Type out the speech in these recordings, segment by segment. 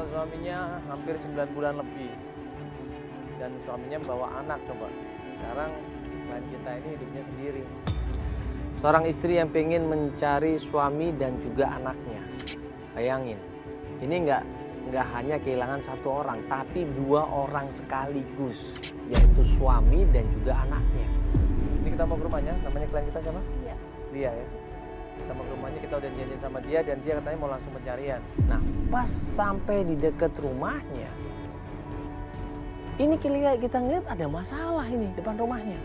ditinggal suaminya hampir 9 bulan lebih. Dan suaminya membawa anak coba. Sekarang klien kita ini hidupnya sendiri. Seorang istri yang pengen mencari suami dan juga anaknya. Bayangin, ini nggak hanya kehilangan satu orang, tapi 2 orang sekaligus, yaitu suami dan juga anaknya. Ini kita mau ke rumahnya, namanya klien kita siapa? Iya. Dia ya. Kita mau ke rumahnya, kita udah janjian sama dia dan dia katanya mau langsung pencarian. Nah, pas sampai di dekat rumahnya, ini kita ngeliat ada masalah ini depan rumahnya.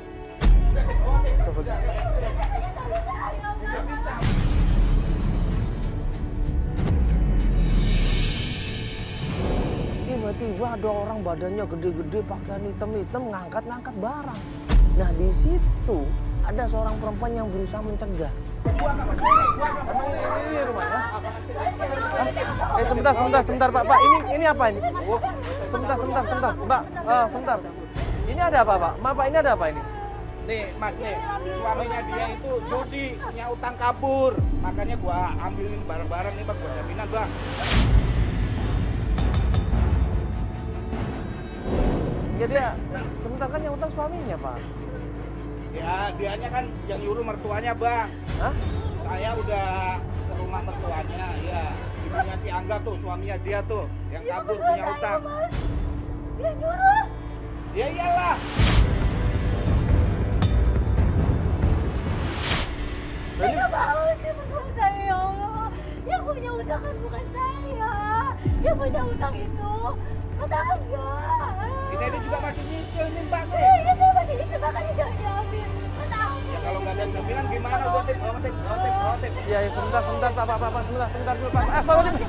Tiba-tiba ada orang badannya gede-gede, pakaian hitam-hitam, ngangkat-ngangkat barang. Nah, di situ ada seorang perempuan yang berusaha mencegah. Ini rumahnya? Sebentar Pak. Ini apa ini? Sebentar Mbak. Sebentar. Ini ada apa Pak? Maaf Pak, ini ada apa ini? Nih Mas nih, suaminya dia itu judi, punya utang kabur. Makanya gua ambilin barang-barang nih Bang, buat jaminan Bang. Ya dia, sebentar kan yang utang suaminya Pak. Ya, dianya kan yang nyuruh mertuanya Bang. Hah? Saya udah ke rumah mertuanya, ya. Ibunya si Angga tuh, suaminya dia tuh, yang kabur punya utang. Dia nyuruh. Ya iyalah. Tega banget sih berdua saya, ya Allah. Yang punya utang kan bukan saya. Yang punya utang itu Mas Angga. Ini juga masih nyicil nih Mbak nih. Iya, saya masih nyicil, makanya jangan diambil. Mas Angga. Ya kalau nggak ada jaminan gimana? Gotip. Iya, sebentar Pak, sebentar dulu Pak. Sabar aja.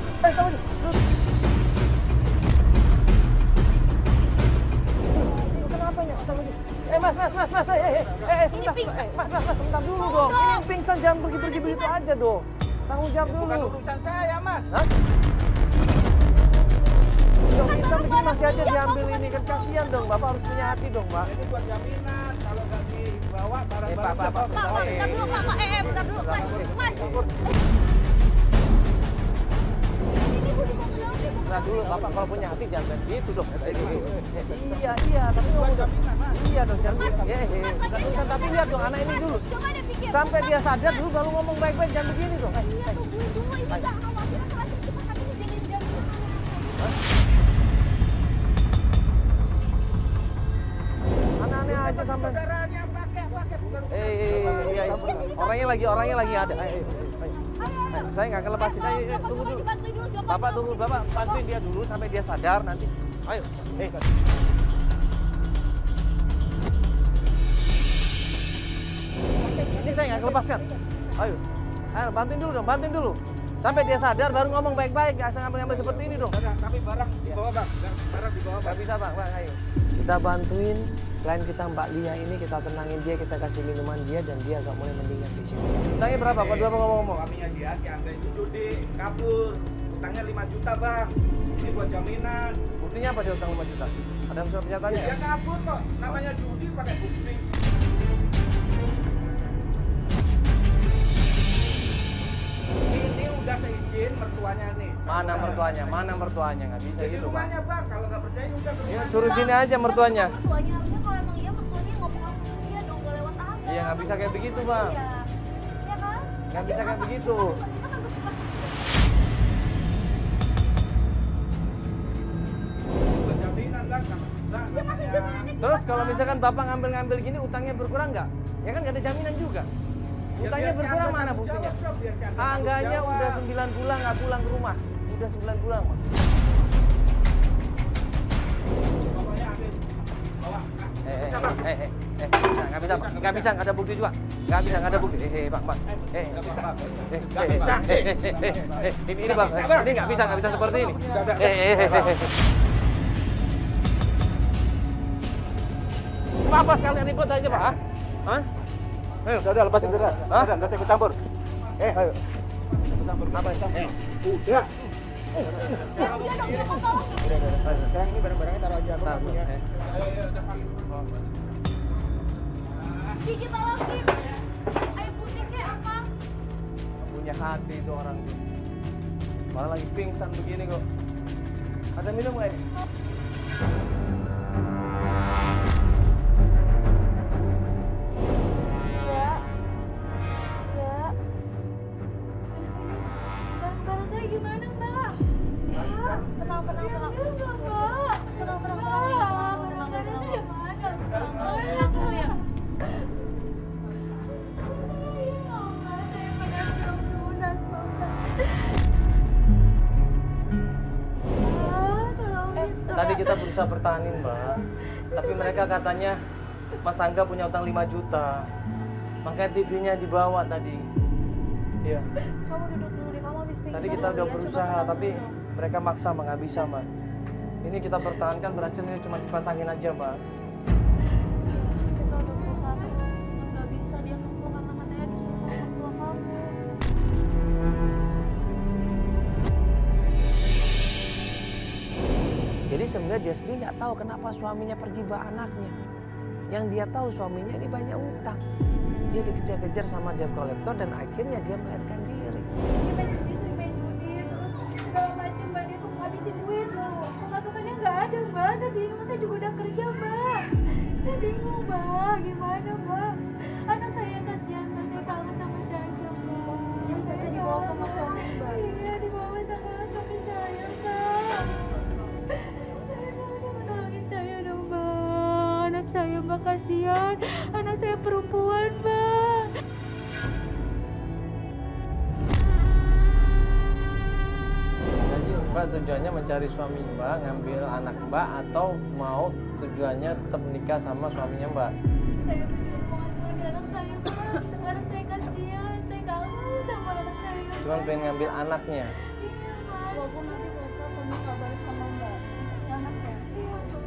Lu kenapa ya? Mas. Sebentar. Mas, sebentar dulu dong. Ini pingsan, jangan pergi-pergi begitu aja dong. Tanggung jawab dulu. Bukan urusan saya, Mas. Hah? Dong, pingsan begini masih aja diambil ini kan kasihan dong. Bapak harus punya hati dong, Pak. Ini buat jaminan. Kalau nggak dibawa barang-barang Pak. Bentar dulu, Pak. Bentar dulu, Mas. Ini Bu dibawa ke dalam, Bu. Nah dulu Bapak kalau punya hati jangan gitu dong. Iya, tapi udah. Iya dong, jangan. Tapi lihat dong anak ini dulu. Coba deh pikir. Sampai dia sadar dulu baru ngomong baik-baik, jangan begini dong. Iya, tungguin dulu. Ibu nggak khawatir kalau cuma kami dijadiin jaminan. Aneh-aneh aja sampai. saudaranya pakai bukan Iya, orangnya lagi ada. Ayo. Saya nggak akan lepasin. Ayo, tunggu dulu. Dibantuin dulu, coba. Bapak tunggu, Bapak bantuin dia dulu sampai dia sadar nanti. Ayo. Ini saya nggak kelepaskan. Ayo, bantuin dulu. Sampai dia sadar baru ngomong baik-baik, nggak asal ngambil-ngambil seperti ini dong. tapi barang dibawa Bang. Barang dibawa Nggak bisa Bang, ayo. Kita bantuin klien kita Mbak Lia ini, kita tenangin dia, kita kasih minuman dia dan dia agak mulai mendingan di sini. Utangnya berapa? Pak dua ngomong. Suaminya dia si Angga itu judi, kabur. Utangnya 5 juta Bang. Ini buat jaminan. Buktinya apa dia utang 5 juta? Ada surat pernyataannya? Dia kabur kok. Namanya judi pakai bukti. Ini udah seizin mertuanya nih. Mana mertuanya? Nggak bisa Jadi gitu Bang. rumahnya Bang, kalau nggak percaya udah ke Ya, rumah. suruh sini aja mertuanya. Mertuanya harusnya kalau emang iya mertuanya ngomong langsung ke dia dong, gak lewat Angga. Iya, nggak bisa kayak begitu Bang. Iya. Ya kan? Nggak bisa kayak begitu. Kita kan bersifat Buat jaminan Bang, sama kita. dia masih jaminannya Terus kalau misalkan Bapak ngambil gini, utangnya berkurang nggak? Ya kan nggak ada jaminan juga. Utangnya berkurang mana buktinya? Angganya udah 9 bulan nggak pulang ke rumah. Udah 9 bulan, Bang. Pokoknya ambil. Bawa. Nggak bisa, nggak ada bukti juga. Nggak ada bukti. Bang. Nggak bisa. Ini Bang, ini nggak bisa seperti ini. Apa sekalian ribut aja Pak? Hah? Ayo. Udah lepasin udah. Udah enggak usah ikut campur. Ayo. Ikut campur. Apa itu? Udah. udah dong, dia mau tolong. Sekarang ini barang-barangnya taruh aja. Taruh, punya. Gigi tolong, Kim. Ayo putih kayak apa? Punya hati itu orang tuh. Malah lagi pingsan begini kok. Ada minum nggak ini? Iya. Iya. Barang saya gimana, Mbak? Ya, tenang. Mbak. Tenang. Barang saya mana? Tenang. Tadi kita berusaha pertahanin, Mbak. Tapi mereka katanya Mas Angga punya utang 5 juta. Makanya TV-nya dibawa tadi. Iya. Kamu duduk dulu deh, kamu habis pingsan. Tadi kita udah berusaha, tapi mereka maksa, Mbak. Nggak bisa, Mbak. Ini kita pertahankan, berhasilnya cuma dipasangin aja, Mbak. Kita udah berusaha terus, nggak bisa dia sembuh karena katanya disuruh sama orang tua kamu. Jadi sebenarnya dia sendiri nggak tahu kenapa suaminya pergi bawa anaknya. Yang dia tahu suaminya ini banyak utang. Dia dikejar-kejar sama debt collector dan akhirnya dia melarikan diri. Dia sering main judi, terus segala macam, Mbak. Dia tuh ngabisin duit loh. Pemasukannya nggak ada, Mbak. Saya bingung, saya juga udah kerja, Mbak. Saya bingung, Mbak. Gimana, Mbak? Anak saya kasihan, Mbak. Saya kangen sama Caca, Mbak. Yang Caca dibawa sama suami, Mbak. Iya, dibawa sama suami saya, Mbak. Saya mohon tolongin saya dong, Mbak. Anak saya, Mbak, kasihan. Anak saya perempuan, Mbak. Jadi Mbak tujuannya mencari suami Mbak, ngambil anak Mbak, atau mau tujuannya tetap menikah sama suaminya Mbak? Saya tuh mau ngambil anak saya, Mas. Anak saya kasihan. Saya kangen sama anak saya. Cuman pengen ngambil anaknya. Iya, Mas. Walaupun nanti besok suami nggak balik sama Mbak. Ini anaknya. Iya, Mas.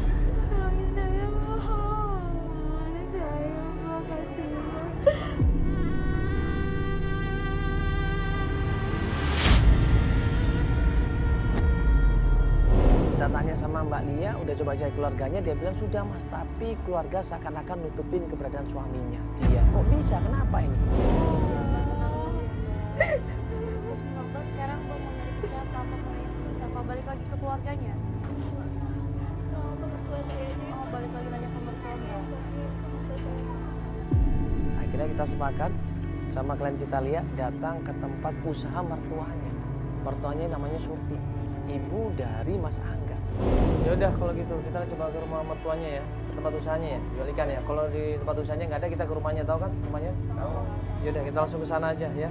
Saya tolongin saya, mohon. Anak saya, Mbak, kasihan. Kita tanya sama Mbak Lia, udah coba cari keluarganya, dia bilang sudah Mas, tapi keluarga seakan-akan nutupin keberadaan suaminya. Dia, kok bisa? Kenapa ini? Terus sekarang gue mau nyari kerja apa balik lagi ke keluarganya? Ke mertua saya ini. Oh, balik lagi nanya ke mertuanya. Akhirnya kita sepakat sama klien kita Lia datang ke tempat usaha mertuanya. Mertuanya namanya Surti, ibu dari Mas Angga. Ya udah kalau gitu kita coba ke rumah mertuanya ya, ke tempat usahanya ya, jual ikan ya. Kalau di tempat usahanya nggak ada, kita ke rumahnya, tahu kan rumahnya? Tahu. Ya udah kita langsung ke sana aja ya.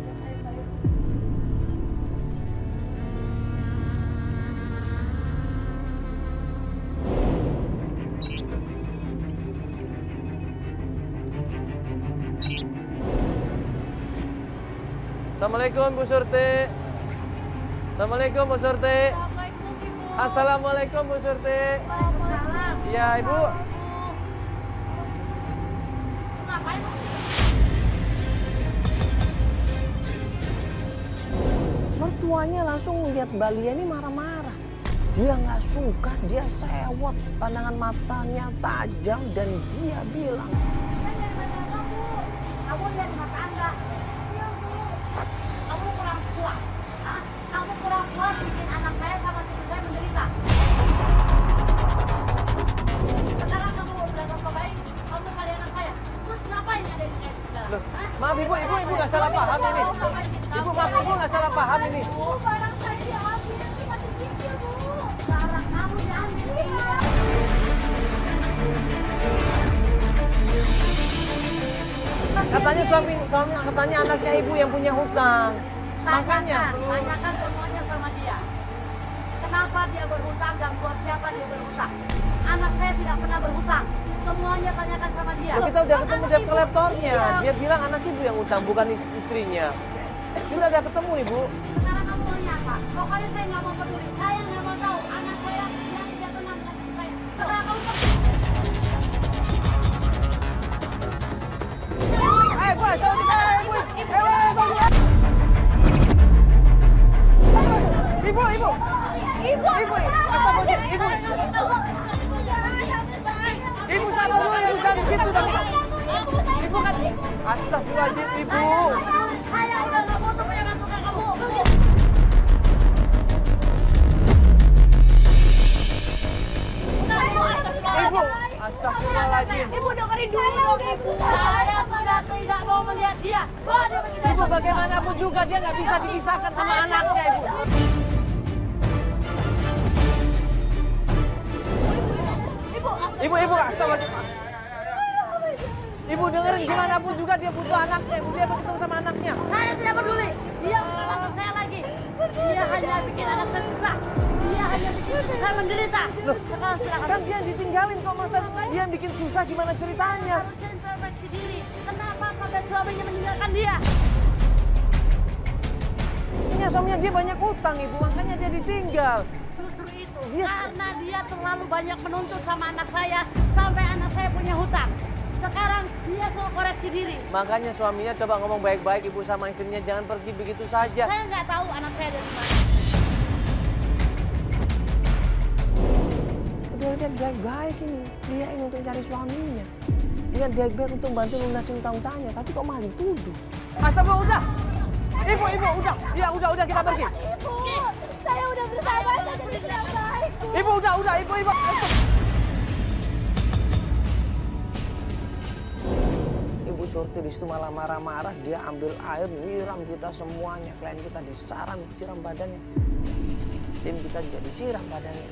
Assalamualaikum Bu Surti. Assalamualaikum Bu Surti. Assalamualaikum, Ibu. Assalamualaikum Bu Surti. Waalaikumsalam. Iya Ibu. Ngapain? Mertuanya langsung lihat Mbak Lia ini marah-marah. Dia nggak suka, dia sewot, pandangan matanya tajam dan dia bilang, Saya dari mana kamu? Kamu dari Mas Angga. Iya, Bu. Kamu kurang puas. Hah? Kamu kurang puas bikin anak saya sama cucu saya menderita. Sekarang kamu mau belajar baik, kamu kali anak saya. Terus ngapain ada di kayak segala? loh, maaf Ibu nggak salah paham ini. Ibu maaf, Ibu nggak salah paham ini. Bu, barang saya diambil, nanti masih cicil, Bu. Barang kamu diambil, iya. Katanya katanya anaknya Ibu yang punya hutang. Makanya. Tanyakan semuanya sama dia. Kenapa dia berhutang dan buat siapa dia berhutang? Anak saya tidak pernah berhutang. Semuanya tanyakan sama dia. Loh, kita udah ketemu Anak debt ibu- kolektornya. Iya. Dia bilang anak Ibu yang utang, bukan istrinya. Kita udah ketemu Ibu. Sekarang kamu maunya apa? Pokoknya saya nggak mau peduli. Saya nggak mau tahu anak saya yang tidak tenang dengan istri saya. Sekarang kamu pergi. Bu, jangan ditahan, Ibu. Ibu. Astagfirullah, Ibu. Ibu sabar dulu, Ibu jangan gitu dong. Ibu kan, astagfirullahaladzim, Ibu. Saya udah nggak butuh punya masukan kamu. Astagfirullahaladzim. Ibu dengerin dulu dong ibu. Saya sudah tidak mau melihat dia. Bawa dia pergi dari Ibu bagaimanapun juga dia nggak bisa dipisahkan sama anaknya ibu. Ibu, astagfirullahaladzim. Ibu dengerin gimana pun juga dia butuh anaknya, ibu dia bertemu sama anaknya. Saya tidak peduli. Dia bukan anak saya lagi. Dia hanya bikin anak saya susah. Dia hanya bikin saya menderita. Loh, Sekarang silakan. kan dia ditinggalin kok masa dia yang bikin susah gimana ceritanya? Harusnya introspeksi diri. Kenapa sampai suaminya meninggalkan dia? Ini suaminya dia banyak utang ibu, makanya dia ditinggal. Justru itu. Dia- Karena dia terlalu banyak menuntut sama anak saya. Sampai anak saya punya hutang. Sekarang dia suruh koreksi diri. Makanya suaminya coba ngomong baik-baik ibu sama istrinya, jangan pergi begitu saja. Saya nggak tahu anak saya dari mana. Udah lihat baik-baik ini, dia ini untuk cari suaminya. Lihat baik-baik untuk bantu lunasin utang-utangnya, tapi kok malah dituduh. Astagfirullah, udah. Ibu, udah. Ya udah kita pergi. Ibu, saya udah bersabar, saya jadi istri yang baik, Bu. Ibu, udah, ibu. Ibu Surti di situ malah marah-marah, dia ambil air nyiram kita semuanya, klien kita disiram badannya, tim kita juga disiram badannya.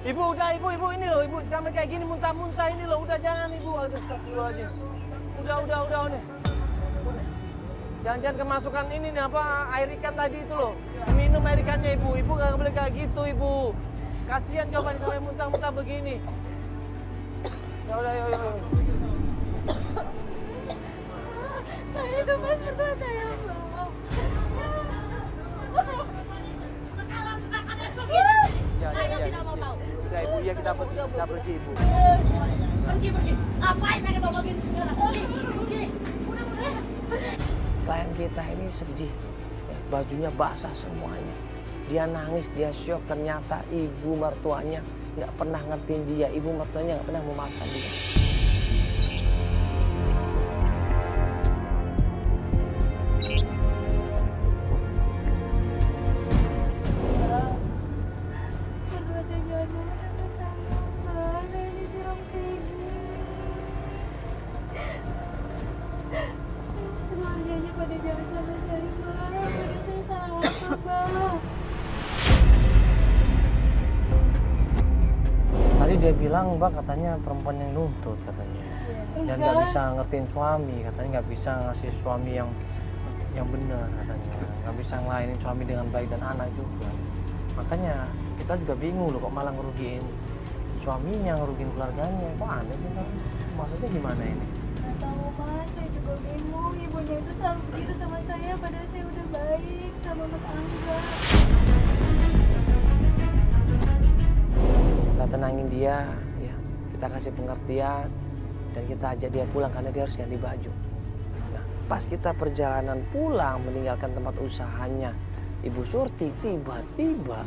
Ibu udah, ibu ini loh, ibu sampai kayak gini muntah-muntah ini loh, udah jangan ibu, aduh astagfirullahaladzim. Udah. Jangan kemasukan ini nih apa air ikan tadi itu loh. Minum air ikannya ibu nggak boleh kayak gitu ibu. Kasihan coba nih sampai muntah-muntah begini. Ya udah, yuk. Saya itu pas mertua saya, Bu. Ya, Saya tidak mau tahu. Udah ibu, ya kita pergi ibu. Pergi. Ngapain lagi bawa begini segala? Pergi. Udah. Klien kita ini sedih, bajunya basah semuanya. Dia nangis, dia syok. Ternyata ibu mertuanya nggak pernah ngertiin dia, ibu mertuanya nggak pernah memaafkan dia. Mertua saya jahat banget sama saya, Mbak. Saya disiram kayak gini. Keluarganya pada jahat sama saya, Mbak. Padahal saya salah apa, Mbak? Tadi dia bilang mbak katanya perempuan yang nuntut katanya. Dan nggak bisa ngertiin suami, katanya nggak bisa ngasih suami yang benar katanya. Nggak bisa ngelainin suami dengan baik dan anak juga. Makanya kita juga bingung loh kok malah ngerugiin suaminya, ngerugiin keluarganya. Kok aneh sih Mbak? Maksudnya gimana ini? Nggak tahu, Mas. Saya juga bingung. Ibunya itu selalu begitu sama saya, padahal saya udah baik sama Mas Angga. Kita tenangin dia, ya. Kita kasih pengertian dan kita ajak dia pulang karena dia harus ganti baju. Nah, pas kita perjalanan pulang meninggalkan tempat usahanya Ibu Surti, tiba-tiba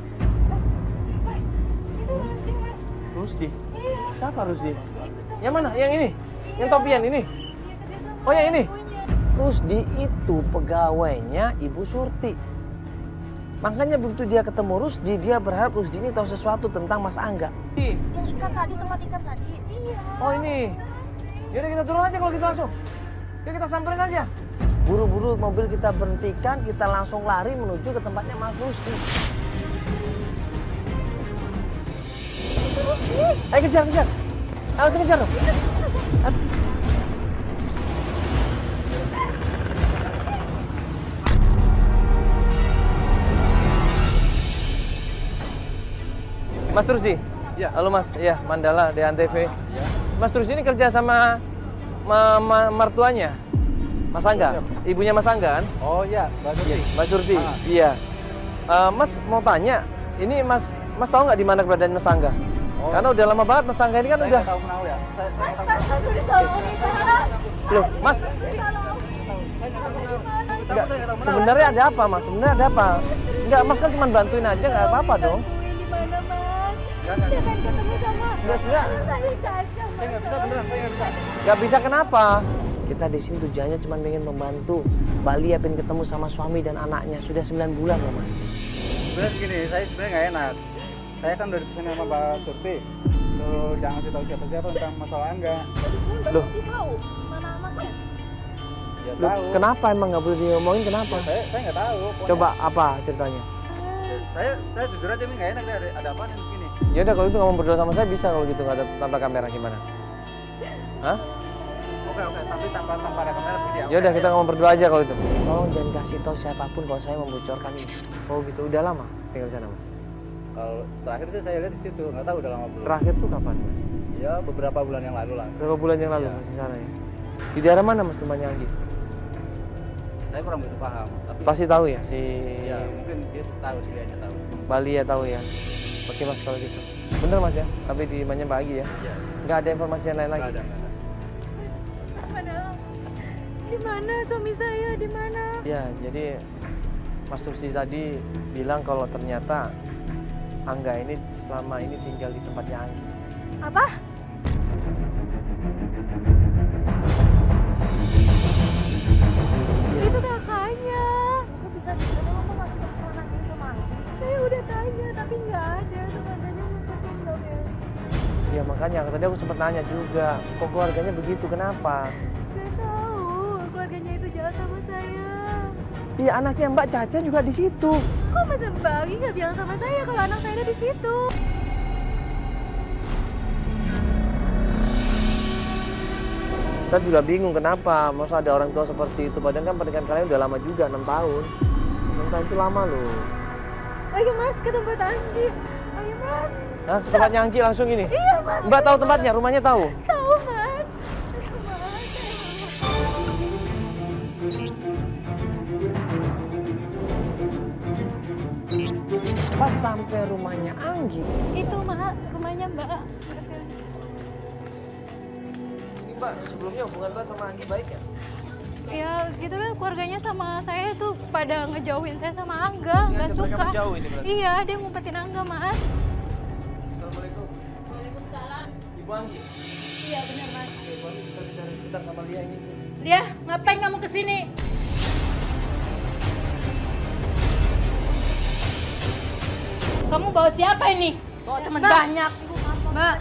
Mas, itu Rusdi, Mas. Rusdi. Iya. Siapa Rusdi? Itu Yang mana? Yang ini? Yang topian ini? dia kerja sama Oh, yang ini? ibunya. Rusdi itu pegawainya Ibu Surti. Makanya begitu dia ketemu Rusdi, dia berharap Rusdi ini tahu sesuatu tentang Mas Angga. Yang ikan tadi, tempat ikan tadi. Iya. Oh ini. Yaudah kita turun aja kalau gitu langsung. Yuk kita samperin aja. Buru-buru mobil kita berhentikan, kita langsung lari menuju ke tempatnya Mas Rusdi. Ayo kejar. Ayo langsung kejar dong. Mas Rusdi? Ya. Halo Mas, ya Mandala di Antv. Ya. Mas Rusdi ini kerja sama mertuanya? Mas Angga? Ibunya Mas Angga kan? Oh iya, bagus. Mas Surti? Ah. Iya. Mas mau tanya, ini Mas tahu nggak di mana keberadaan Mas Angga? Oh. Karena udah lama banget Mas Angga ini kan Saya udah. nggak tahu kenal ya. Mas, udah tolong nih, Mas. Loh, Mas, Enggak, sebenarnya ada apa Mas? Sebenarnya ada apa? Enggak, Mas kan cuma bantuin aja, nggak apa-apa dong. Bantuin di mana, Mas? Jangan. Saya pengen ketemu sama Enggak, sebenarnya saya cacat. Saya nggak bisa beneran, saya nggak bisa. nggak bisa kenapa? Kita di sini tujuannya cuma pengen membantu Mbak Lia pengen ketemu sama suami dan anaknya. Sudah 9 bulan loh Mas. Sebenarnya gini, saya sebenarnya nggak enak. Saya kan udah dipesan sama Pak Surti. Suruh jangan kasih tahu siapa-siapa tentang masalah Angga. Loh. tahu mana anaknya. Ya Loh, tahu. kenapa emang nggak boleh diomongin kenapa? Saya nggak tahu. pokoknya. Coba apa ceritanya? Ya, saya jujur aja nih nggak enak deh. Ada apa nih begini? Ya udah kalau itu nggak mau berdua sama saya bisa kalau gitu nggak ada tanpa kamera gimana? Hah? Oke, tapi tanpa ada kamera begini. Ya udah kita ngomong berdua aja kalau itu. Tolong jangan kasih tahu siapapun kalau saya membocorkan ini. Oh gitu, udah lama tinggal di sana Mas. Kalau terakhir sih saya lihat di situ, nggak tahu udah lama belum. Terakhir tuh kapan Mas? Ya beberapa bulan yang lalu lah. Berapa bulan yang lalu Iya. Mas di sana ya? Di daerah mana Mas rumahnya Anggi? Saya kurang begitu paham. Tapi Pasti tahu ya si ya mungkin dia tahu sih, dia tahu. Bali ya tahu ya. Oke Mas kalau gitu. Bener Mas ya, tapi di rumahnya Mbak Anggi ya. Iya. Nggak ada informasi yang lain lagi. Nggak ada. Mas padahal di mana suami saya, di mana? Ya, jadi Mas Tursi tadi bilang kalau ternyata Angga ini selama ini tinggal di tempatnya Anggi. Apa? Itu kakaknya. Kok bisa gitu? Lo kok nggak sempat pernah nanyain sama Anggi? Saya udah tanya tapi nggak ada. Semuanya ngumpetin dong ya. Ya makanya tadi aku sempat nanya juga, kok keluarganya begitu, kenapa? Gak tahu. Keluarganya itu jahat sama saya. Iya anaknya Mbak Caca juga di situ. Kok Mas Mbak Anggi nggak bilang sama saya kalau anak saya ada di situ? Kita juga bingung kenapa, masa ada orang tua seperti itu, padahal kan pernikahan kalian udah lama juga, 6 tahun. 6 tahun itu lama loh. Ayo Mas ke tempat Anggi. Ayo Mas. Hah? Tempatnya Anggi langsung ini? Iya Mas. Mbak tahu tempatnya, rumahnya tahu? Tahu Mas. Aduh, Mas. Pas sampai rumahnya Anggi. Itu Mak, rumahnya Mbak. Ini Mbak, sebelumnya hubungan Mbak sama Anggi baik ya? Ya gitu lah keluarganya sama saya tuh pada ngejauhin saya sama Angga, nggak Mereka suka. menjauh ini berarti? Iya, dia ngumpetin Angga Mas. Assalamualaikum. Waalaikumsalam. Ibu Anggi. Iya benar Mas. Ibu Anggi bisa bicara sebentar sama Lia ini. Lia, ngapain kamu kesini? Kamu bawa siapa ini? Bawa teman Mbak. banyak. Mbak.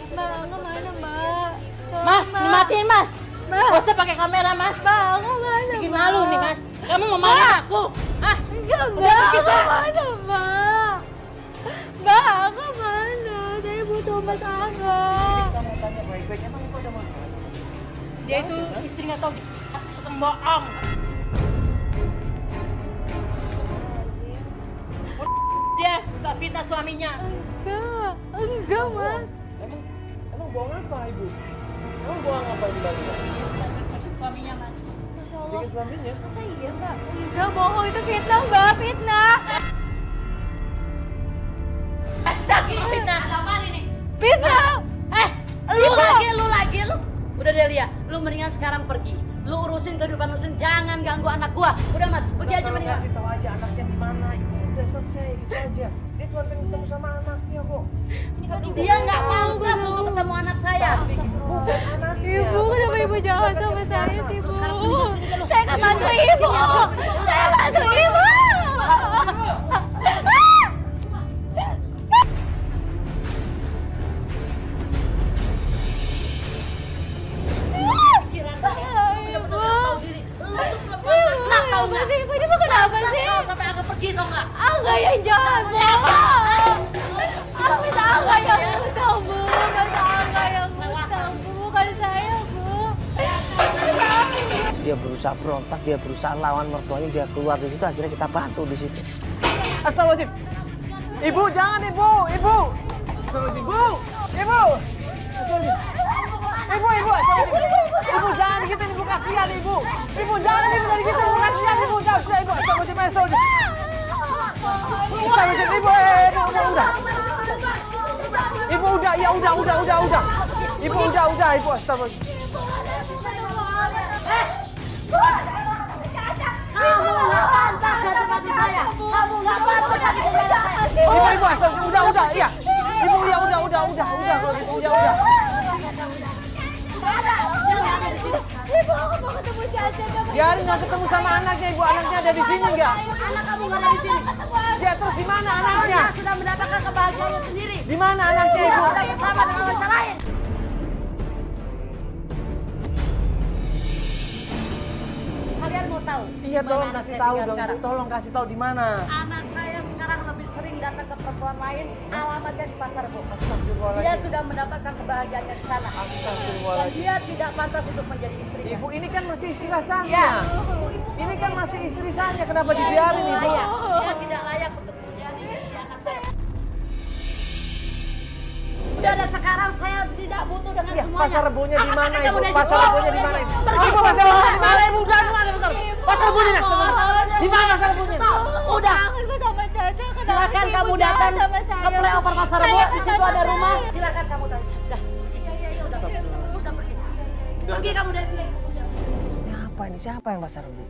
Mbak, Angga mana Mbak? Tolong, Mas, Mbak. dimatiin Mas. Mbak. Gak usah pakai kamera Mas. Mbak, Angga mana? Bikin Mbak? malu nih Mas. Kamu mau marah aku? Hah? Enggak Udah Mbak, pergi Angga sana. mana Mbak? Mbak, Angga mana? Saya butuh Mas Angga. Kita mau tanya baik-baik, emang Ibu ada masalah sama dia? Dia itu istrinya tau tukang bohong. Dia suka fitnah suaminya. Enggak Mas. Emang bohong apa Ibu? Emang bohong apa ini Mbak Lia? Suaminya Mas. Masya Allah. Bikin suaminya? Masa iya Mbak? Enggak bohong, itu fitnah Mbak, fitnah. Dasar gitu fitnah. Ada apaan ini? Fitnah. Lu lagi. Udah deh Lia, lu mendingan sekarang pergi. Lu urusin kehidupan lu sendiri, jangan ganggu anak gua. Udah Mas, pergi aja Tolong mendingan. kasih tahu aja anaknya di mana. Ibu udah selesai gitu aja. Dia cuma pengen ketemu sama anaknya kok. Dia nggak pantas untuk ketemu anak saya. Bukan anaknya. Ibu, kenapa ibu jahat sama saya sih, Bu? Sekarang pergi dari sini, Saya akan bantu ibu. Saya bantu ibu. Pikiran lu ya. Lu bener-bener tahu diri. Lu tuh perempuan anak tahu Apa nggak? sih, Ibu? Ini mau kenapa sih? Kalau sampai aku pergi tau nggak? Angga yang jahat, Bu. Mas Angga yang utang, Bu. Mas Angga yang utang, Bu. Bukan saya, Bu. Dia berusaha berontak, dia berusaha lawan mertuanya, dia keluar dari situ, akhirnya kita bantu di situ. Astagfirullahaladzim. Ibu, jangan Ibu, Ibu. Astagfirullahaladzim, Ibu, Ibu. Ibu, astagfirullahaladzim. Ibu, jangan gitu, Ibu kasihan Ibu. Ibu, jangan gitu dari gitu, Ibu kasihan Ibu. Jangan, Ibu, astagfirullahaladzim, astagfirullahaladzim. Astagfirullahaladzim, Ibu, udah. Ibu, udah, ya udah. Ibu, udah, Ibu, astagfirullahaladzim. Kamu nggak pantas jadi pati saya. Kamu nggak pantas jadi pati saya. Ibu, astagfirullah, udah, iya. Ibu, ya udah kalau gitu, udah. Yang ada di sini. Ibu, aku mau ketemu Caca. Biarin nggak ketemu sama anaknya, ibu. Anaknya ada di sini nggak? Anak kamu nggak ada di sini. Ya terus di mana anaknya? Dia sudah mendapatkan kebahagiaannya sendiri. Di mana anaknya, Dia ibu? sudah bersama dengan wanita lain. Kalian mau tahu? Iya, di tolong mana kasih saya tahu tinggal dong, sekarang? ibu. Tolong kasih tahu di mana. Anak saya sekarang lebih sering datang ke perempuan lain, alamatnya di pasar Bu. Dia Astagfirullahaladzim. sudah mendapatkan kebahagiaannya di sana. Dan Astagfirullahaladzim. dia tidak pantas untuk menjadi istrinya. Ibu, ini kan masih istri saya. Iya. Ini kan masih istri saya. Kenapa dibiarin, ibu? Layak. Dia tidak layak untuk menjadi istri anak saya. Udah ada sekarang saya tidak butuh dengan Iya, semuanya. pasar Rebonya di mana, Kamu ibu? dari Pasar situ. Rebonya di mana, ibu? Pergi. Ibu, pasar Rebonya di mana, ibu? Udah, di mana, bentar. Pasar Rebonya di mana? Di mana pasar Rebonya? Udah. Kangen gue sama Caca. Kenapa Silakan sih kamu Ibu jahat datang sama saya? ke flyover Pasar Rebo. Saya Di situ kenapa ada saya? rumah. Silakan kamu tanya. Dah. Sudah pergi. Pergi kamu dari sini. Siapa ini? Siapa yang pasar Rebo?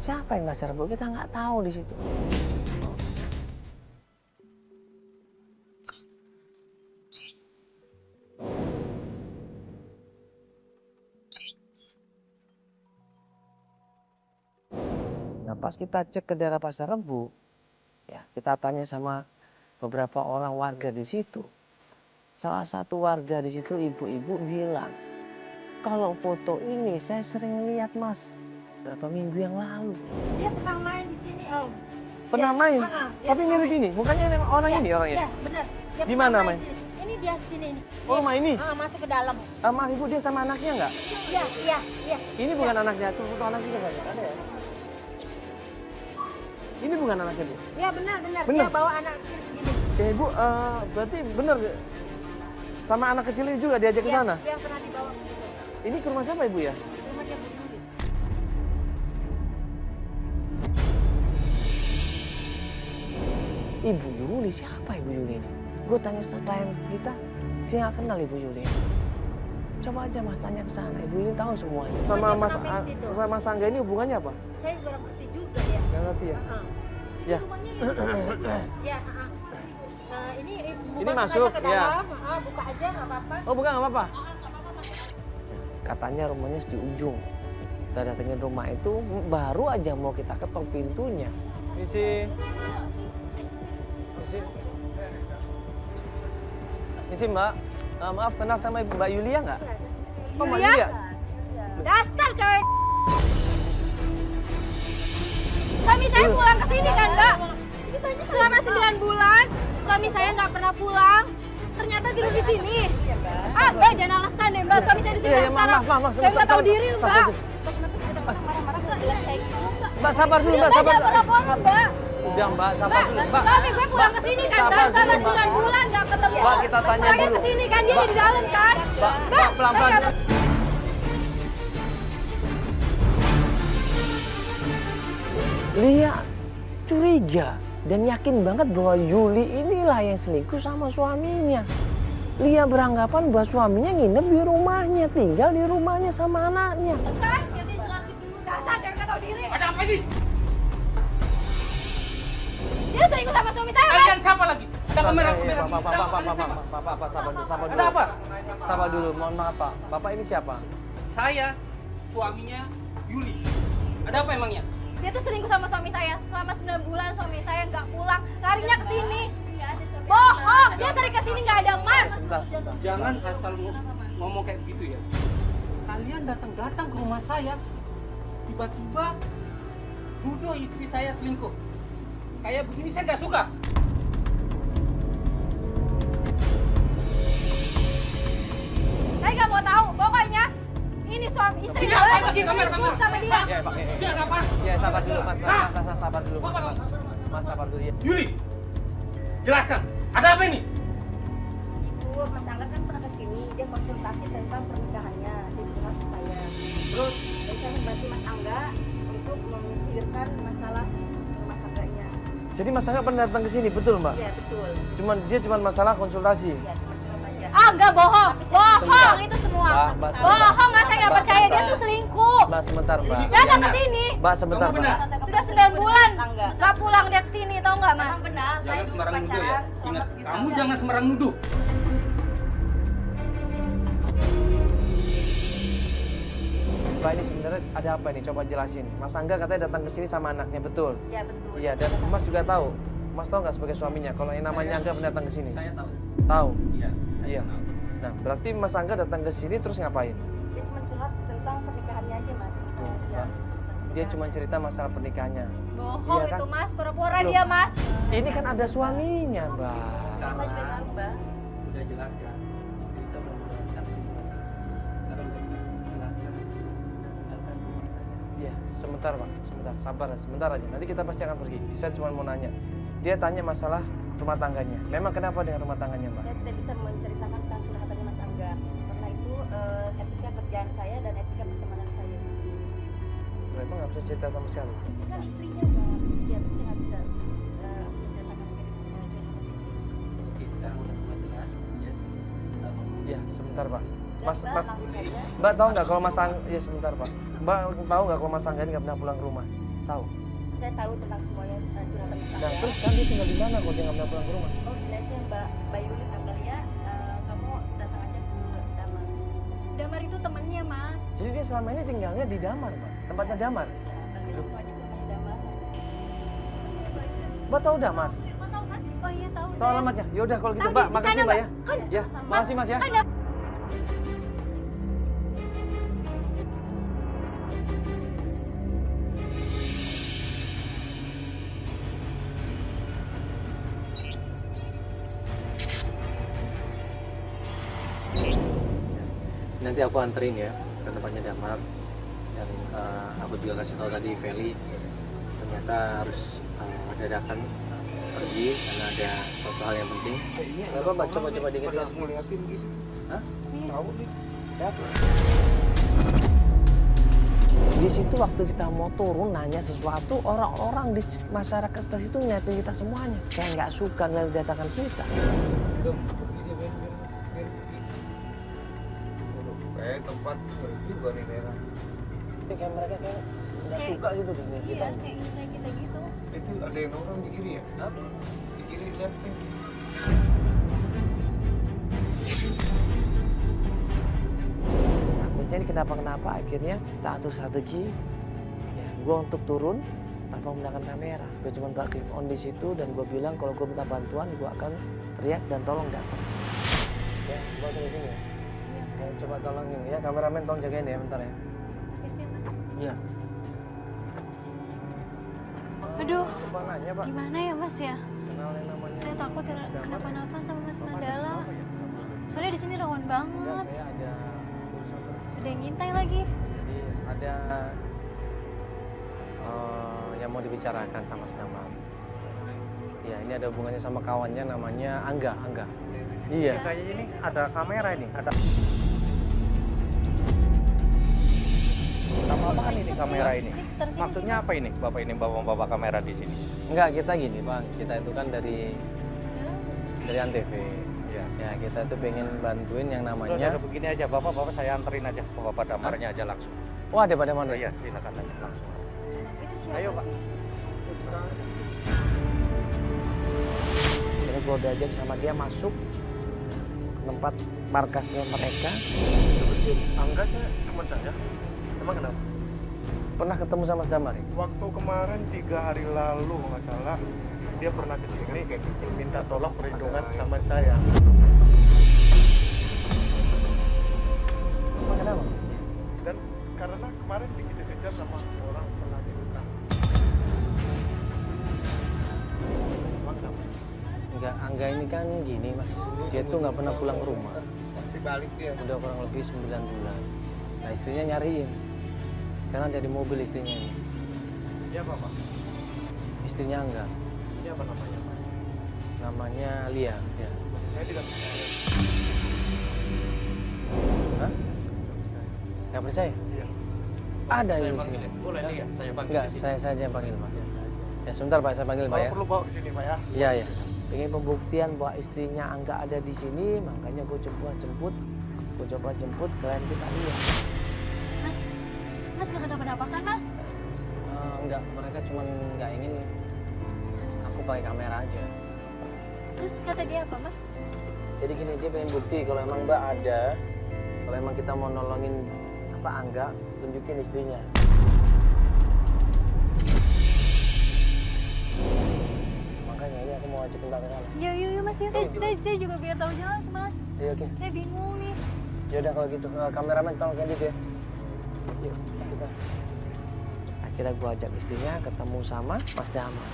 Siapa yang pasar Rebo? Kita nggak tahu di situ. Nah, pas kita cek ke daerah Pasar Rebo, ya kita tanya sama beberapa orang warga di situ. Salah satu warga di situ, ibu-ibu bilang, kalau foto ini saya sering lihat mas, berapa minggu yang lalu. Dia pernah main di sini, Om. Pernah Ya, main, ya, tapi mirip ini, mukanya orang ini orang ini. Ya, benar. Dia Di pernah mana, main Mai? di sini. Ini dia di sini. Oh, rumah ini? Masuk ke dalam. Sama ibu dia sama anaknya nggak? Iya, iya, iya. Ini bukan anaknya, tuh foto anaknya nggak ada ya? Ini bukan anaknya bu? Iya, benar, benar. Benar. Dia bawa anak kecil segini. Ya ibu, berarti bener sama anak kecil ini juga diajak ke Iya, sana? Dia pernah dibawa ke situ. Ini ke rumah siapa ibu ya? Rumahnya Bu Yuli. Ibu Yuli, siapa Ibu Yuli ini? Gue tanya klien kita, dia nggak kenal Ibu Yuli. Coba aja mas tanya ke sana, Ibu Yuli tahu semuanya. Sama dia mas, pernah main di situ. sama mas Angga ini hubungannya apa? Saya juga ngerti juga ya. Nggak ngerti ya? Ya. Rumahnya ini. Ya, ini buka masuk, sengaja ke ya. dalam. Buka aja nggak apa-apa. Oh bukan nggak apa-apa? Katanya rumahnya di ujung. Kita datengin rumah itu, baru aja mau kita ketok pintunya. Misi. Misi. Misi mbak, maaf kenal sama Mbak Yulia nggak? Oh Mbak Yulia? Dasar cewek. Suami saya pulang ke sini kan, Mbak? Selama 9 bulan, suami saya nggak pernah pulang. Ternyata tidur di sini. Mbak, jangan alasan deh, Mbak. Suami saya di sini Iya, iya, sekarang. maaf, Saya nggak tahu diri, sabar, Mbak. sabar. Marah-marah nggak bilang kayak gitu, Mbak. Mbak sabar dulu, Mbak Mbak, sabar. jangan pura-pura, Mbak. Udah Mbak, sabar Mbak, dulu. Mbak, suami gue pulang ke sini kan, sabar Mbak. dulu, Selama Mbak. 9 bulan nggak ketemu. Mbak, kita tanya Pulangnya dulu. ke sini kan, dia di dalam kan. Mbak, pelan-pelan. saya- Lia curiga dan yakin banget bahwa Yuli inilah yang selingkuh sama suaminya. Lia beranggapan bahwa suaminya nginep di rumahnya, tinggal di rumahnya sama anaknya. Kan, dia jelasin dulu. Dasar cewek nggak tahu diri. Ada apa ini? Dia selingkuh sama suami saya, Mas. Kalian siapa lagi? Ada kamera Iya, kamera. Bapak, sabar dulu, sabar dulu. Ada apa? Sabar dulu, mohon maaf Pak. Bapak ini siapa? Saya suaminya Yuli. Ada apa emangnya? Dia tuh selingkuh sama suami saya. Selama 9 bulan suami saya nggak pulang. Larinya ke sini. Bohong, dia sering ke sini nggak ada Mas. Sebentar. Jangan asal ngomong kayak begitu ya. Kalian datang-datang ke rumah saya, tiba-tiba tuduh istri saya selingkuh. Kayak begini saya nggak suka. Saya nggak mau tahu. Pokoknya ini suami istri Iya, gue apa lagi selingkuh kamera? sama dia. Ya Pak, Dia apa? ya sabar dulu Mas, sabar dulu Mas. Bapak, Mas sabar dulu ya. Yuli, jelaskan. Ada apa ini? Ibu Mas Angga kan pernah kesini, dia konsultasi tentang pernikahannya di rumah saya. Terus Dan saya membantu Mas Angga untuk memikirkan masalah rumah tangganya. Jadi Mas Angga pernah datang ke sini, betul Mbak? Iya betul. Cuman masalah konsultasi. Iya cuma aja. Enggak bohong. Bohong Sebentar. itu semua. Mbak, Bohong nggak, saya nggak Mbak, percaya dia sebentar. tuh selingkuh. Mbak sebentar Mbak. Datang ke sini. Mbak sebentar Kamu Mbak. benar. Sudah 9 bulan nggak pulang dia ke sini, tau nggak Mas? Memang benar, saya jangan sembarang nuduh ya. pacaran selama Ingat, 7 kamu tahun. jangan sembarang nuduh. Mbak ini sebenarnya ada apa ini? Coba jelasin. Mas Angga katanya datang ke sini sama anaknya, betul? Ya betul. Iya, dan Mas juga tahu. Mas tahu nggak sebagai suaminya kalau yang namanya Angga pernah datang ke sini? Saya tahu. Tahu. Iya. Iya. Nah, berarti Mas Angga datang ke sini terus ngapain? Dia cuma curhat tentang pernikahannya aja mas. Tuh, Iya, Mbak. tentang Dia cuma pernikahan. cerita masalah pernikahannya. Bohong Iya kan? itu mas, pura-pura Loh. dia mas. Ini kan ada suaminya, Mbak. Saya juga tahu mbak. Udah jelas ya. Istri saya udah menjelaskan semuanya. Sekarang udah silakan. Tinggalkan rumah saya. Iya, sebentar Pak, sebentar, sabar, sebentar aja. Nanti kita pasti akan pergi. Saya cuma mau nanya. Dia tanya masalah rumah tangganya. Memang kenapa dengan rumah tangganya, Mbak? Saya tidak bisa menceritakan tentang curhatannya mas Angga. Karena itu etika kerjaan saya dan etika pertemanan saya. Memang nggak bisa cerita sama sekali. Itu kan istrinya mbak. Iya, tapi saya nggak bisa menceritakan cerita itu. Oke, sekarang udah semua jelas. Ya. Kita ngomong. Iya, sebentar Pak. Dan, Mas, mbak, Mas, langsung aja. Mbak tahu nggak kalau Mas Angga? Iya, sebentar Pak. Mbak tahu nggak kalau Mas Angga ini nggak pernah pulang ke rumah? Tahu. Saya tahu tentang semuanya curhatan mas Nah, Angga. terus kan dia tinggal di mana kalau dia nggak pernah pulang ke rumah? Oh, gini aja Mbak Bayuli Amalia, kamu datang aja ke Damar. Damar itu temennya mas. Jadi dia selama ini tinggalnya di Damar, Pak. Tempatnya Damar. Nanti langsung aja ke rumahnya Damar. Mbak tahu Damar? Mbak tahu kan? Oh iya tahu. Tahu saya. alamatnya? Yaudah kalau gitu Tahu Mbak, di makasih sana, Mbak ya. Kan Ya, sama-sama. makasih Mas ya. Kan ada- Nanti aku anterin ya ke tempatnya Damar, dan aku juga kasih tahu tadi Feli ternyata harus dadakan pergi karena ada suatu hal yang penting. Nggak apa-apa, coba dikit ya. ngeliatin gitu. Hah? Tahu nih. Di situ waktu kita mau turun nanya sesuatu, orang-orang di masyarakat sekitar situ ngeliatin kita semuanya. Saya nggak suka ngeliat dadakan kita. Dong, pergi biar pergi. Kayak tempat juga nih daerah. Itu kayak mereka kayak nggak Kayak- suka gitu dengan Iya kita. kayak kita gitu. Itu ada yang orang di kiri ya? Hah? Di kiri lihat nih. Takutnya ini kenapa akhirnya kita atur strategi ya, gue untuk turun tanpa menggunakan kamera. Gue cuma buka clip on di situ dan gue bilang kalau gue minta bantuan gue akan teriak dan tolong datang. Ya, gue tunggu sini ya. Iya Ya, mas. coba tolongin ya, kameramen tolong jagain ya bentar ya. Oke mas. Iya. Aduh, Coba nanya Pak. gimana ya mas ya? Kenal yang namanya. Saya takut ya kenapa-napa sama mas Bapak Mandala. apa ya? Soalnya di sini rawan Enggak, banget. saya ada urusan terus. Ada yang ngintai lagi. Jadi ada yang mau dibicarakan sama Damar. Ya, ini ada hubungannya sama kawannya namanya Angga. Iya. Kayaknya ini ada kamera ini. Ada. Nama apa kan ini kamera ini? Ini sekitar sini Maksudnya sih, apa ini? Bapak ini bawa kamera di sini? Enggak, kita gini Bang. Kita itu kan dari Antv. Iya. Ya, kita tuh pengen bantuin yang Udah, namanya. begini aja, Bapak saya anterin aja ke Bapak Damarnya aja langsung. Oh, ada pada mana? Iya, silakan aja langsung. Itu siapa Ayo, Pak. sih? Jadi gue diajak sama dia masuk ke tempat markasnya mereka. Angga saya teman saya. Emang kenapa? Pernah ketemu sama Mas Damar ya? Waktu kemarin 3 hari lalu nggak salah dia pernah kesini kayak gitu, minta tolong perlindungan sama saya. Emang kenapa Mas? Dan karena kemarin dikejar-kejar sama orang pernah diluka. Emang kenapa? Enggak, Angga ini kan gini Mas. Dia tuh nggak pernah pulang ke rumah. Pasti balik dia. Udah kurang lebih 9 bulan. Nah istrinya nyariin. Sekarang ada di mobil istrinya ini. Iya apa Pak? Istrinya Angga. Ini apa namanya Pak? Namanya Lia. Ya. Saya tidak percaya. Hah? Nggak percaya? Iya. Ada Saya di panggil sini. ya? Boleh nih ya? Saya panggil Enggak, ke sini. saya aja yang panggil Pak. Ya sebentar Pak, saya panggil Pak Bapak ya. perlu bawa ke sini Pak ya. Iya ya. Pengen pembuktian bahwa istrinya Angga ada di sini, makanya gue coba jemput klien kita Lia. Mas gak kenapa-napa kan mas? Enggak, mereka cuma nggak ingin aku pakai kamera aja. Terus kata dia apa mas? Jadi gini, dia pengen bukti kalau emang Mbak ada, kalau emang kita mau nolongin Angga, tunjukin istrinya. Makanya ini aku mau ajakin Mbak ke sana. Yuk Mas, yuk. Saya juga biar tahu jelas Mas. Iya, oke. Saya bingung nih. Ya udah kalau gitu, kameramen tolong Candid ya. Yuk, kita. Akhirnya gua ajak istrinya ketemu sama Mas Damar.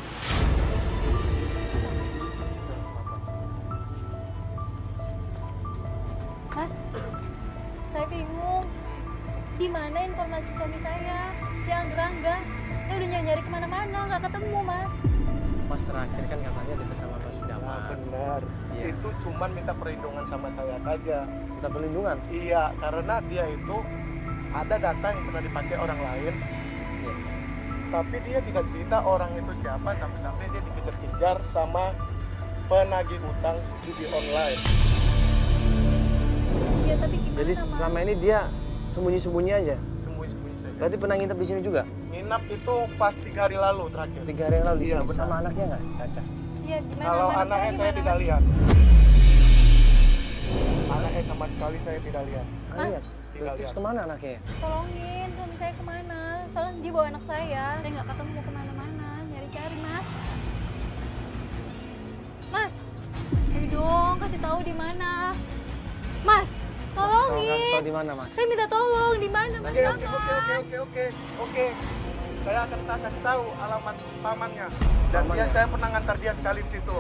Mas, saya bingung. Di mana informasi suami saya? Si Anggrangga. Saya udah nyari kemana-mana, nggak ketemu Mas. Mas terakhir kan katanya dekat sama Mas Damar. Nah, benar. Iya. Itu cuman minta perlindungan sama saya saja. Minta perlindungan. Iya, karena dia itu ada data yang pernah dipakai orang lain. Iya. Tapi dia tidak cerita orang itu siapa sampai-sampai dia dikejar-kejar sama penagih utang judi online. Iya, tapi gimana Jadi Mas? selama ini dia sembunyi-sembunyi aja. Sembunyi-sembunyi saja. Berarti pernah nginep di sini juga? Nginap itu pas 3 hari lalu terakhir. 3 hari yang lalu di Iya, sini. benar. Sama anaknya nggak, Caca? Iya, gimana? Kalau Anak anaknya saya gimana, tidak Mas? lihat. Anaknya sama sekali saya tidak lihat. Nggak Mas. lihat. Tidak Terus lihat. kemana anaknya? Tolongin, suami saya kemana? Soalnya dia bawa anak saya. Saya nggak ketemu kemana-mana. Nyari-cari Mas. Mas, ayo dong kasih tahu di mana. Mas, tolongin. Tahu di mana, Mas? Saya minta tolong di mana Mas Oke. Damar? Oke. Saya akan kasih tahu alamat pamannya. Dan Pamannya? saya pernah ngantar dia sekali di situ.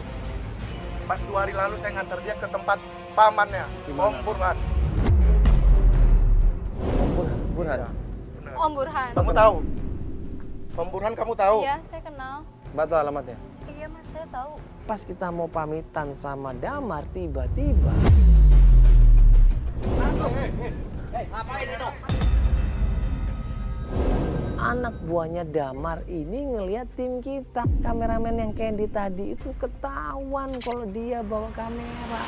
Pas 2 hari lalu saya ngantar dia ke tempat pamannya, Di mana? Om Burhan. Burhan. Iya, benar. Om Burhan. Kamu tahu? Om Burhan kamu tahu? Iya, saya kenal. Mbak tahu alamatnya? Iya Mas, saya tahu. Pas kita mau pamitan sama Damar, tiba-tiba anak buahnya Damar ini ngelihat tim kita. Kameramen yang Candy tadi itu ketahuan kalau dia bawa kamera.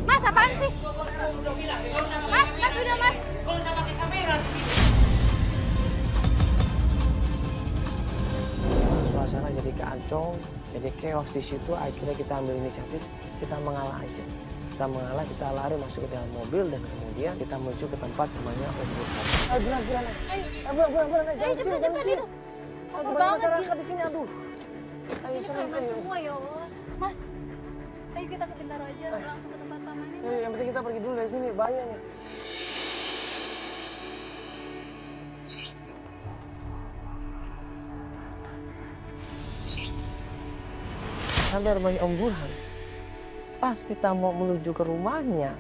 Mas, apaan sih? Mas udah Mas. Suasana jadi kacau, jadi chaos di situ. Akhirnya kita ambil inisiatif, kita mengalah aja. Kita mengalah, kita lari masuk ke dalam mobil dan kemudian kita menuju ke tempat namanya Om Burhan. Ayo buruan, buruan, Ayo cepet itu. Kasar banget masyarakat gitu. di sini, aduh. Ayo Sini preman semua ya Allah. Mas, ayo kita ke Bintaro aja langsung ke tempat pamannya Mas. Yang penting kita pergi dulu dari sini, bahaya nih. Sampai rumahnya Om Burhan. Pas kita mau menuju ke rumahnya,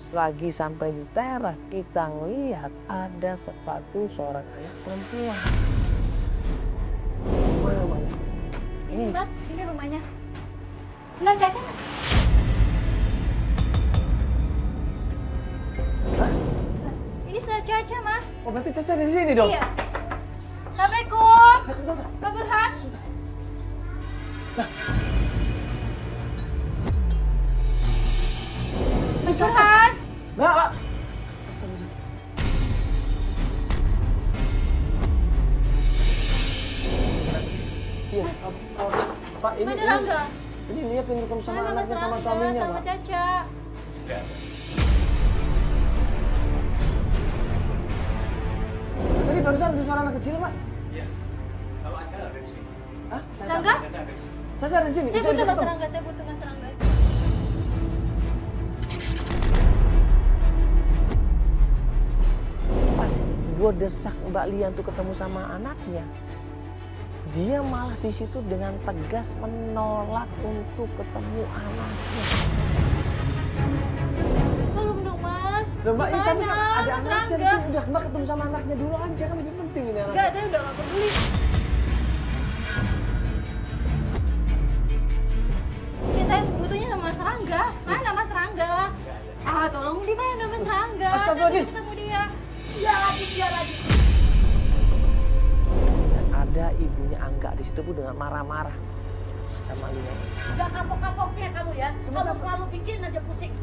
lagi sampai di teras, kita ngelihat ada sepatu seorang anak perempuan. Mana rumahnya? Ini Mas, ini rumahnya. Senang Caca Mas. Hah? Ini senang Caca Mas. Oh berarti Caca dari sini dong? Iya. Assalamualaikum. Sebentar. Pak Burhan. Mas Burhan. Mbak. Iya, Pak, ini Mana Rangga? ini dia pengen ketemu sama Mana Mas anaknya sama Rangga suaminya, sama Pak. Caca? Tadi barusan ada suara anak kecil, Pak. Iya. Kalau aja ada di sini. Hah? Rangga? Caca ada di sini. Saya Bisa butuh Mas ketemu? Rangga, saya butuh Mas Rangga. Pas gue desak Mbak Lian tuh ketemu sama anaknya, dia malah di situ dengan tegas menolak untuk ketemu anaknya. Tolong dong Mas. Loh Mbak, ini Gimana? tapi kan ada Mas anaknya di Rangga? sini. Udah Mbak ketemu sama anaknya dulu aja, kan lebih penting ini anaknya. Enggak, saya udah gak peduli. Ini saya butuhnya sama Mas Rangga. Mana Mas Rangga? Ah, tolong di mana Mas Rangga? Saya Astagfirullahaladzim. mau ketemu dia. Dia lagi. Dan ada ibunya Angga di situ Bu dengan marah-marah sama Lian. Gak kapok-kapoknya kamu ya. Sebentar, Kamu selalu bikin aja pusing.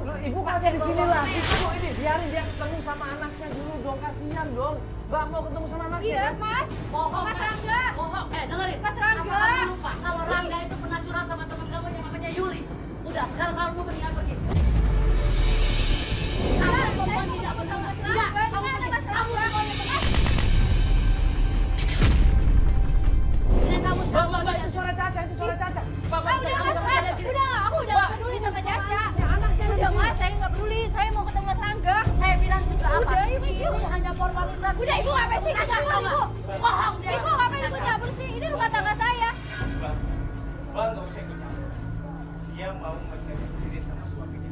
Loh, ibu kok ada di sini lagi? Bu, ini biarin dia ketemu sama anaknya dulu dong, kasihan dong. Mbak mau ketemu sama anaknya Iya, kan? Mas. Bohong, Mas Mas. Rangga. Bohong. Dengerin. Mas Rangga. Apa kamu lupa kalau Rangga itu pernah curhat sama teman kamu yang namanya Yuli? Udah, sekarang kamu mendingan pergi. Kamu perempuan tidak bersama. Tidak, kamu pergi. Kamu perempuan yang benar. Dan kamu sekarang Mbak, itu suara Caca, itu suara Caca. Udah mas, udah aku udah gak peduli sama Caca. Udah mas, saya nggak peduli, saya mau ketemu Mas Rangga. saya bilang juga apa? Udah, ibu. Ini hanya formalitas. Udah ibu ngapain sih ikut campur ibu? Bohong dia. Ibu ngapain ikut campur sih? Ini rumah tangga saya. Bang, nggak usah ikut campur. Dia mau menikah sendiri sama suaminya.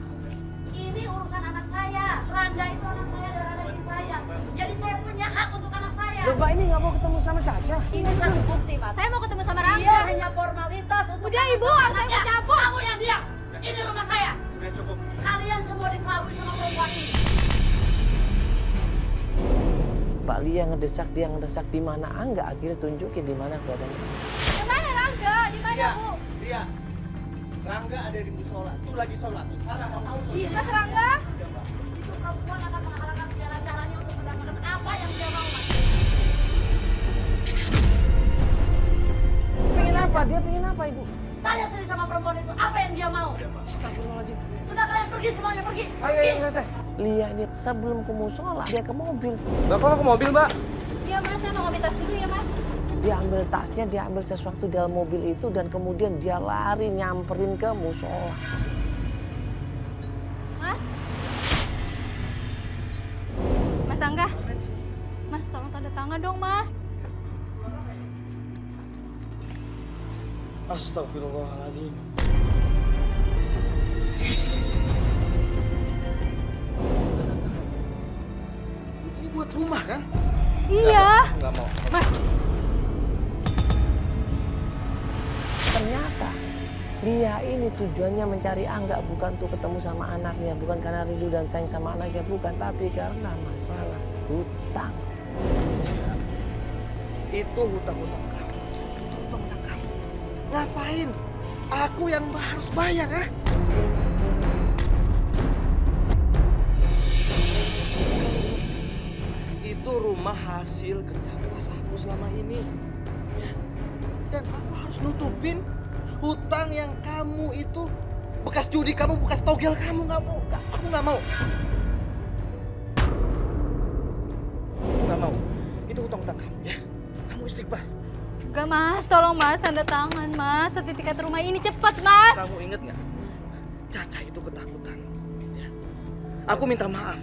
Ini urusan anak saya. Rangga itu anak saya dan anak istri saya. Jadi saya punya hak untuk anak saya. Loh, Mbak ini nggak mau ketemu sama Caca. Ini satu bukti, Mas. Saya mau ketemu sama Dia Rangga. hanya formalitas untuk Udah ibu, nggak usah ikut campur. Kamu yang diam. Ini rumah saya. Udah cukup. Kalian semua dikelabui sama perempuan ini. Mbak Lia ngedesak, dia ngedesak di mana Angga, akhirnya tunjukin di mana keadaannya. Di mana Rangga? Di mana bu? Dia. Rangga ada di musola. Tuh lagi sholat. Tuh. Sana kamu tahu. Di Mas Rangga? Itu perempuan akan menghalalkan segala caranya untuk mendapatkan apa yang dia mau, Mas. Pengen apa? Dia pengen apa, Ibu? Tanya sendiri sama perempuan itu apa yang dia mau. Astagfirullahaladzim. Sudah kalian pergi semuanya, pergi. Ayo, Teh. Lia ini sebelum ke musola, dia ke mobil. Mbak, kok ke mobil, Mbak? Iya mas, saya mau ngambil tas dulu ya mas. Dia ambil tasnya, dia ambil sesuatu dalam mobil itu, dan kemudian dia lari nyamperin ke musola. Mas? Mas Angga? Mas tolong tanda tangan dong mas. Astagfirullahaladzim. Ini buat rumah kan? Iya. Nggak mau. Mas, Ternyata Lia ini tujuannya mencari Angga bukan untuk ketemu sama anaknya, bukan karena rindu dan sayang sama anaknya, bukan, tapi karena masalah hutang. Itu hutang-hutang kamu. Itu hutang-hutang kamu. Ngapain? Aku yang harus bayar, ya? Itu rumah hasil kerja keras aku selama ini. Ya. Dan aku harus nutupin hutang yang kamu itu bekas judi kamu, bekas togel kamu. Nggak mau. Aku nggak mau. Aku nggak mau. Itu hutang-hutang kamu, ya. Kamu istighfar. enggak mas, tolong mas tanda tangan mas. Sertifikat rumah ini cepet mas. Kamu inget nggak? Caca itu ketakutan. Ya. Aku minta maaf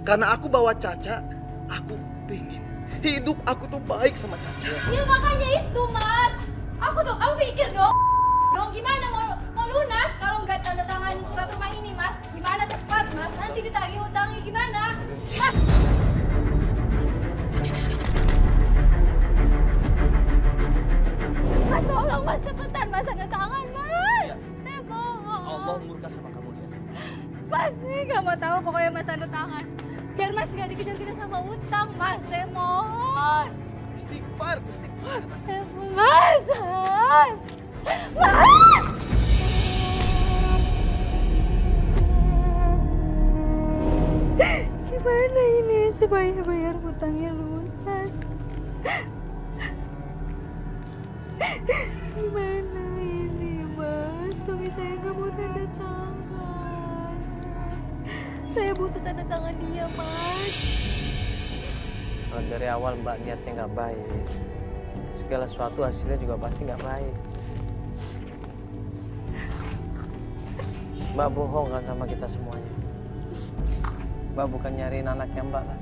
karena aku bawa Caca. Aku pengen hidup aku tuh baik sama Caca. Ya makanya itu mas. Aku tuh, kamu pikir dong gimana mau lunas kalau nggak tanda tanganin surat rumah ini mas. Gimana cepat mas, nanti ditagih hutangnya gimana mas. Mas tolong mas, cepetan mas tanda tangan mas. Iya. Saya mohon. Allah murka sama kamu dia. Mas nih nggak mau tahu pokoknya mas tanda tangan. Biar mas nggak dikejar-kejar sama utang mas, saya mohon. Istighfar. Saya mohon mas. Mas. Gimana ini supaya bayar hutangnya lunas? Gimana ini mas? Suami saya nggak mau tanda tangan. Saya butuh tanda tangan dia mas. Kalau dari awal Mbak niatnya nggak baik, segala sesuatu hasilnya juga pasti nggak baik. Mbak bohong kan sama kita semuanya. Mbak bukan nyariin anaknya Mbak kan.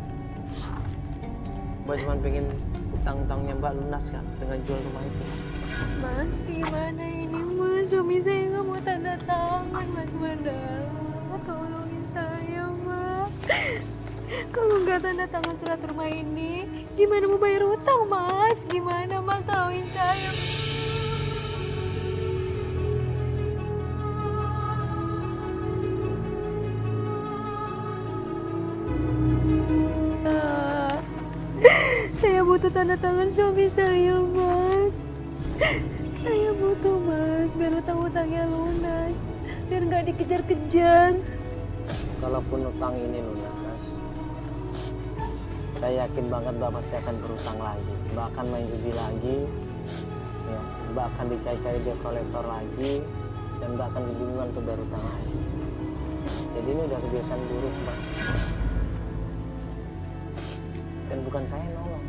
Mbak cuma pengen utang-utangnya Mbak lunas kan dengan jual rumah itu. Mas, gimana ini mas? Suami saya nggak mau tanda tangan mas Mandala. Tolongin saya mas. Kalau nggak tanda tangan surat rumah ini, gimana mau bayar hutang mas? Gimana mas? Tolongin saya. Saya butuh tanda tangan suami saya, Mas. Saya butuh, Mas, biar hutang-hutangnya lunas. Biar nggak dikejar-kejar. Kalaupun utang ini lunas, saya yakin banget Mbak pasti akan berutang lagi. Mbak akan main judi lagi, ya. Mbak akan dicari-cari debt collector lagi, dan Mbak akan dibingungkan untuk bayar utang lagi. Jadi ini udah kebiasaan buruk, Mbak. Dan bukan saya yang nolong,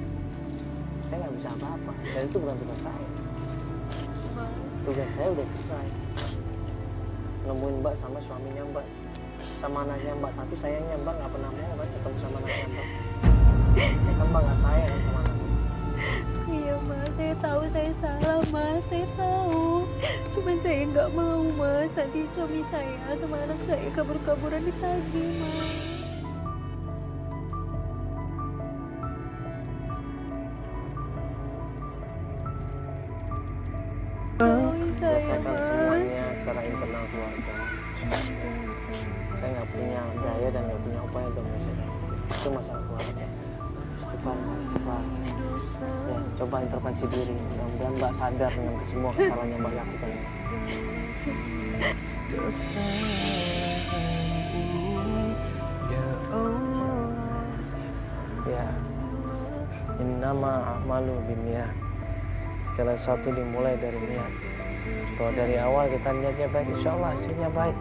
saya nggak bisa apa-apa, dan itu bukan tugas saya. Tugas saya udah selesai, nemuin Mbak sama suaminya Mbak, sama anaknya Mbak. Tapi sayangnya Mbak nggak pernah mau kan ketemu sama anaknya Mbak. Ya kan Mbak nggak sayang kan sama anaknya. Iya mas, saya tahu saya salah mas, saya tahu. Cuman saya nggak mau mas, nanti suami saya sama anak saya kabur-kaburan ditagih mas. Selesaikan semuanya secara internal keluarga. Saya nggak punya daya dan nggak punya upaya untuk menyelesaikan itu masalah keluarga. Istighfar. Ya, coba introspeksi diri. Mudah-mudahan Mbak sadar dengan semua kesalahan yang Mbak lakukan. Ya, innama a'malu binniyat. Segala sesuatu dimulai dari niat. Kalau dari awal kita niatnya baik, insya Allah hasilnya baik.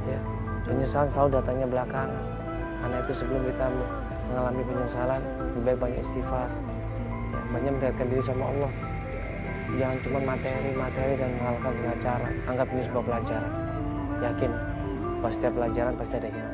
Ya, penyesalan selalu datangnya belakangan. Karena itu sebelum kita mengalami penyesalan, lebih baik banyak istighfar. Ya, banyak mendekatkan diri sama Allah. Jangan cuma materi dan menghalalkan segala cara. Anggap ini sebuah pelajaran. Yakin, bahwa setiap pelajaran pasti ada hikmah.